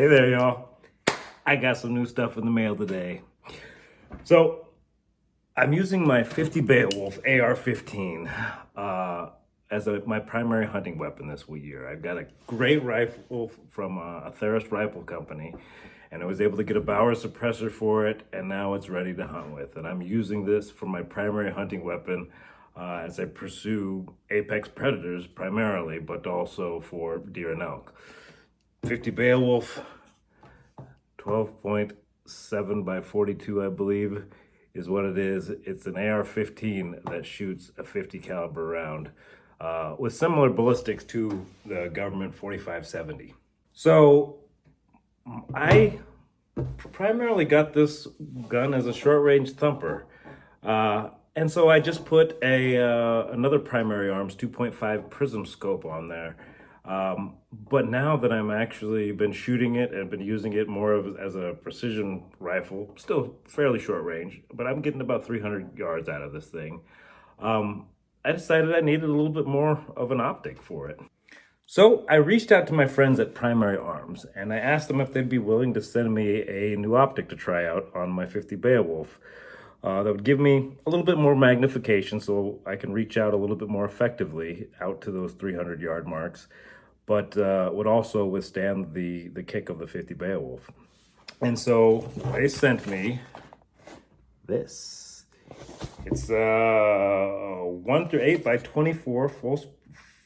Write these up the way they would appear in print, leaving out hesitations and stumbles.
Hey there, y'all. I got some new stuff in the mail today. So, I'm using my 50 Beowulf AR-15 as my primary hunting weapon this year. I've got a great rifle from a Theris rifle company, and I was able to get a Bauer suppressor for it, and now it's ready to hunt with. And I'm using this for my primary hunting weapon as I pursue apex predators primarily, but also for deer and elk. 50 Beowulf, 12.7 by 42, I believe, is what it is. It's an AR-15 that shoots a 50 caliber round with similar ballistics to the government 4570. So I primarily got this gun as a short range thumper. And so I just put another Primary Arms 2.5 prism scope on there. But now that I'm actually been shooting it and been using it more as a precision rifle, still fairly short range, but I'm getting about 300 yards out of this thing. I decided I needed a little bit more of an optic for it. So I reached out to my friends at Primary Arms and I asked them if they'd be willing to send me a new optic to try out on my 50 Beowulf. That would give me a little bit more magnification so I can reach out a little bit more effectively out to those 300 yard marks, but would also withstand the kick of the 50 Beowulf. And so they sent me this. It's a 1/8 by 24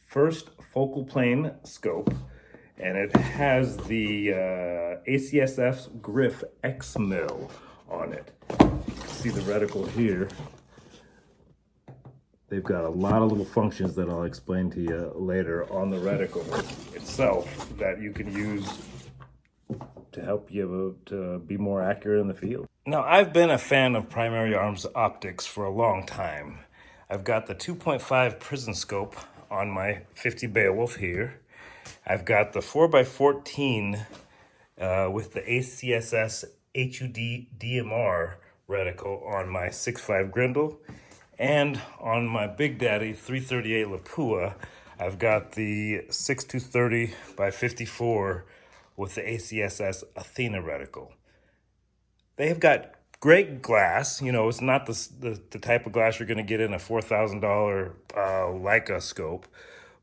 first focal plane scope, and it has the ACSS Griffin X Mil on it. See the reticle here. They've got a lot of little functions that I'll explain to you later on the reticle itself that you can use to help you to be more accurate in the field. Now, I've been a fan of Primary Arms optics for a long time. I've got the 2.5 prism scope on my 50 Beowulf here. I've got the 4x14 with the ACSS HUD DMR reticle on my 6.5 Grindle, and on my Big Daddy 338 Lapua, I've got the 6-230 by 54 with the ACSS Athena reticle. They've got great glass. You know, it's not the type of glass you're going to get in a $4,000 Leica scope,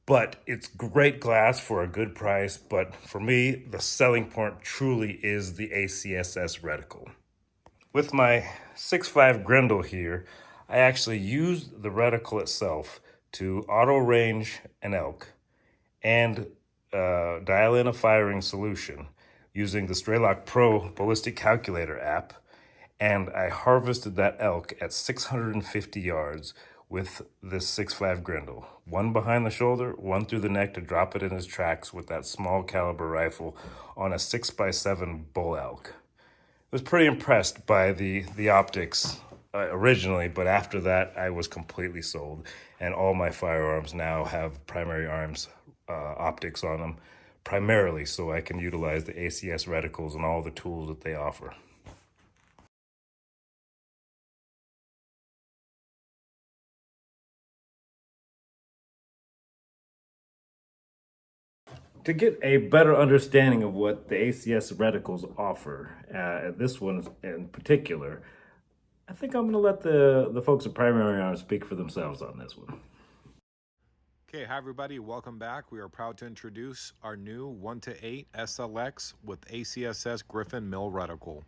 but it's great glass for a good price. But for me, the selling point truly is the ACSS reticle. With my 6.5 Grindle here, I actually used the reticle itself to auto range an elk and dial in a firing solution using the Straylock Pro ballistic calculator app, and I harvested that elk at 650 yards with this 6.5 Grindle. One behind the shoulder, one through the neck to drop it in his tracks with that small caliber rifle on a 6x7 bull elk. I was pretty impressed by the optics originally, but after that I was completely sold, and all my firearms now have Primary Arms optics on them, primarily so I can utilize the ACS reticles and all the tools that they offer. To get a better understanding of what the ACS reticles offer, this one in particular, I think I'm going to let the folks at Primary Arms speak for themselves on this one. Okay, hi everybody, welcome back. We are proud to introduce our new 1/8 SLx with ACSS Griffin Mil reticle.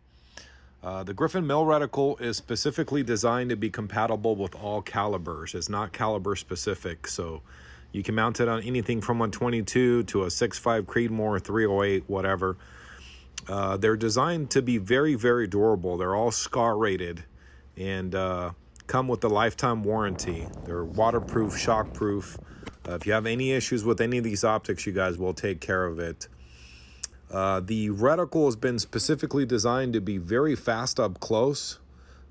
The Griffin Mil reticle is specifically designed to be compatible with all calibers. It's not caliber specific, so you can mount it on anything from 122 to a 6.5 Creedmoor, 308, whatever. They're designed to be very, very durable. They're all SCAR rated and come with a lifetime warranty. They're waterproof, shockproof. If you have any issues with any of these optics, you guys will take care of it. The reticle has been specifically designed to be very fast up close.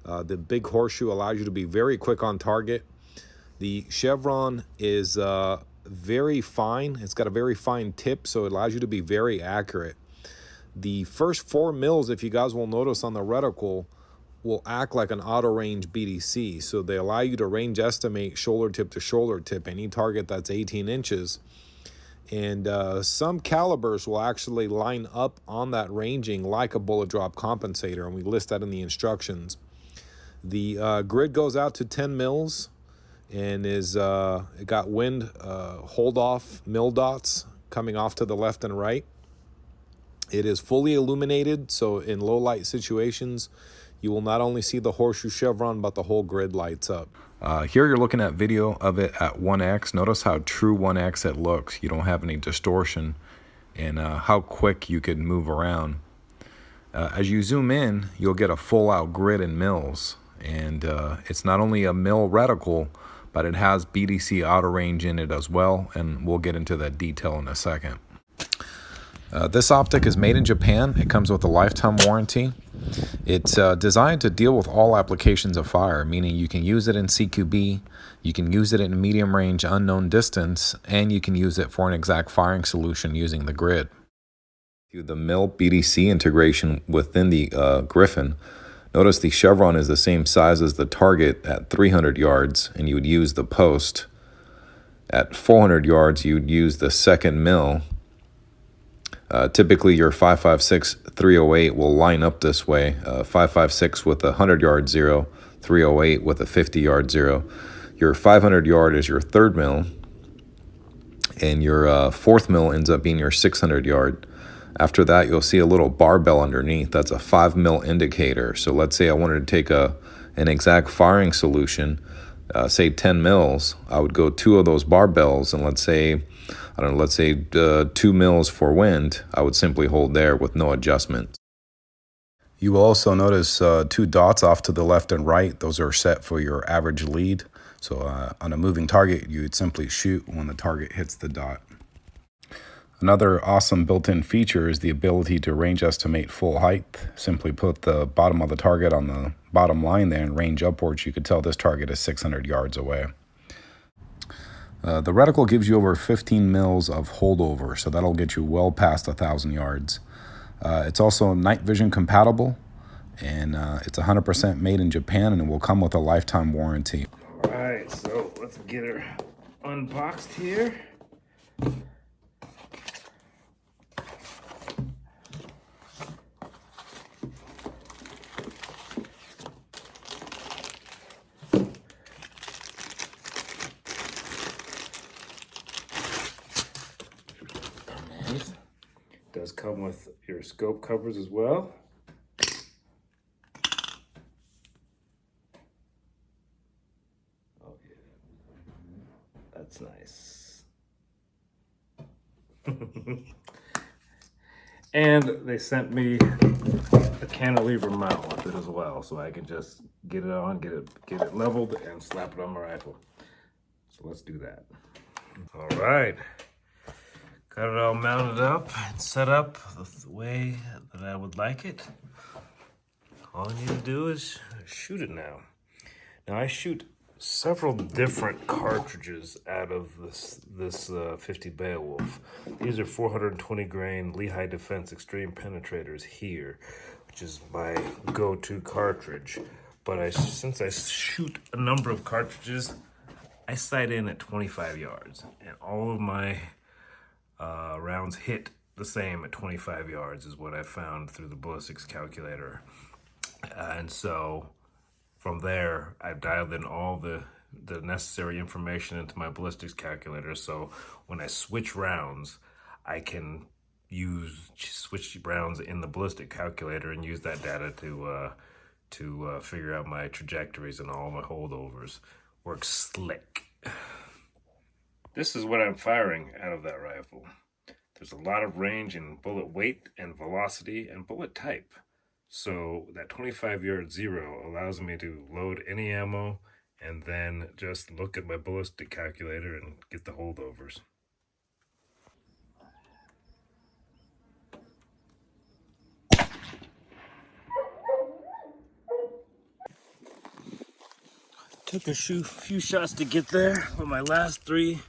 The big horseshoe allows you to be very quick on target. The chevron is very fine. It's got a very fine tip, so it allows you to be very accurate. The first 4 mils, if you guys will notice on the reticle, will act like an auto range BDC. So they allow you to range estimate shoulder tip to shoulder tip any target that's 18 inches. And some calibers will actually line up on that ranging like a bullet drop compensator, and we list that in the instructions. The grid goes out to 10 mils and is it got wind hold off mil dots coming off to the left and right. It is fully illuminated, so in low light situations, you will not only see the horseshoe chevron, but the whole grid lights up. Here you're looking at video of it at 1x. Notice how true 1x it looks. You don't have any distortion, and how quick you could move around. As you zoom in, you'll get a full out grid in mils. And it's not only a mil reticle, but it has BDC auto range in it as well, and we'll get into that detail in a second. This optic is made in Japan. It comes with a lifetime warranty. It's designed to deal with all applications of fire, meaning you can use it in CQB, you can use it in medium range unknown distance, and you can use it for an exact firing solution using the grid. The Mil BDC integration within the Griffin, notice the chevron is the same size as the target at 300 yards, and you would use the post. At 400 yards, you would use the second Mil. Typically, your 5.56 308 will line up this way. 5.56 with a 100-yard zero, 308 with a 50-yard zero. Your 500-yard is your third Mil, and your fourth Mil ends up being your 600-yard. After that, you'll see a little barbell underneath. That's a 5 mil indicator. So let's say I wanted to take an exact firing solution, say 10 mils. I would go 2 of those barbells, and let's say 2 mils for wind. I would simply hold there with no adjustment. You will also notice 2 dots off to the left and right. Those are set for your average lead. So on a moving target, you would simply shoot when the target hits the dot. Another awesome built-in feature is the ability to range estimate full height. Simply put the bottom of the target on the bottom line there and range upwards. You could tell this target is 600 yards away. The reticle gives you over 15 mils of holdover, so that'll get you well past 1,000 yards. It's also night vision compatible, and it's 100% made in Japan, and it will come with a lifetime warranty. All right, so let's get her unboxed here. Does come with your scope covers as well. Oh yeah, that's nice. And they sent me a cantilever mount with it as well, so I can just get it on, get it leveled, and slap it on my rifle. So let's do that. All right. Got it all mounted up and set up the way that I would like it. All I need to do is shoot it now. Now I shoot several different cartridges out of this 50 Beowulf. These are 420 grain Lehigh Defense Extreme Penetrators here, which is my go-to cartridge. But since I shoot a number of cartridges, I sight in at 25 yards, and all of my rounds hit the same at 25 yards is what I found through the ballistics calculator. And so from there, I've dialed in all the necessary information into my ballistics calculator. So when I switch rounds, I can switch rounds in the ballistic calculator and use that data to figure out my trajectories and all my holdovers. Works slick. This is what I'm firing out of that rifle. There's a lot of range in bullet weight and velocity and bullet type. So that 25-yard zero allows me to load any ammo and then just look at my ballistic calculator and get the holdovers. Took a few shots to get there, but my last 3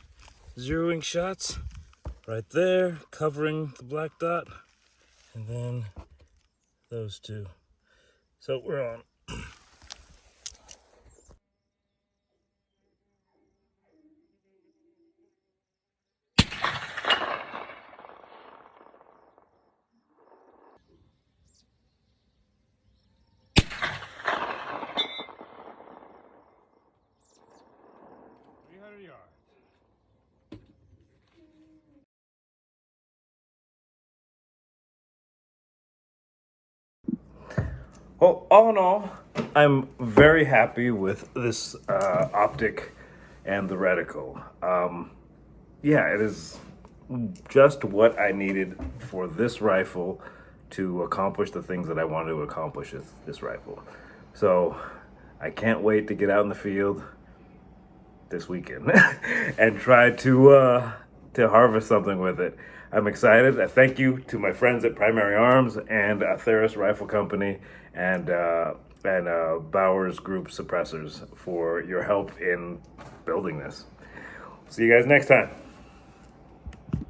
zeroing shots right there, covering the black dot, and then those 2. So we're on. Well, all in all, I'm very happy with this optic and the reticle. Yeah, it is just what I needed for this rifle to accomplish the things that I wanted to accomplish with this rifle. So I can't wait to get out in the field this weekend and try to harvest something with it. I'm excited. I thank you to my friends at Primary Arms and Theris Rifle Company and Bowers Group Suppressors for your help in building this. See you guys next time.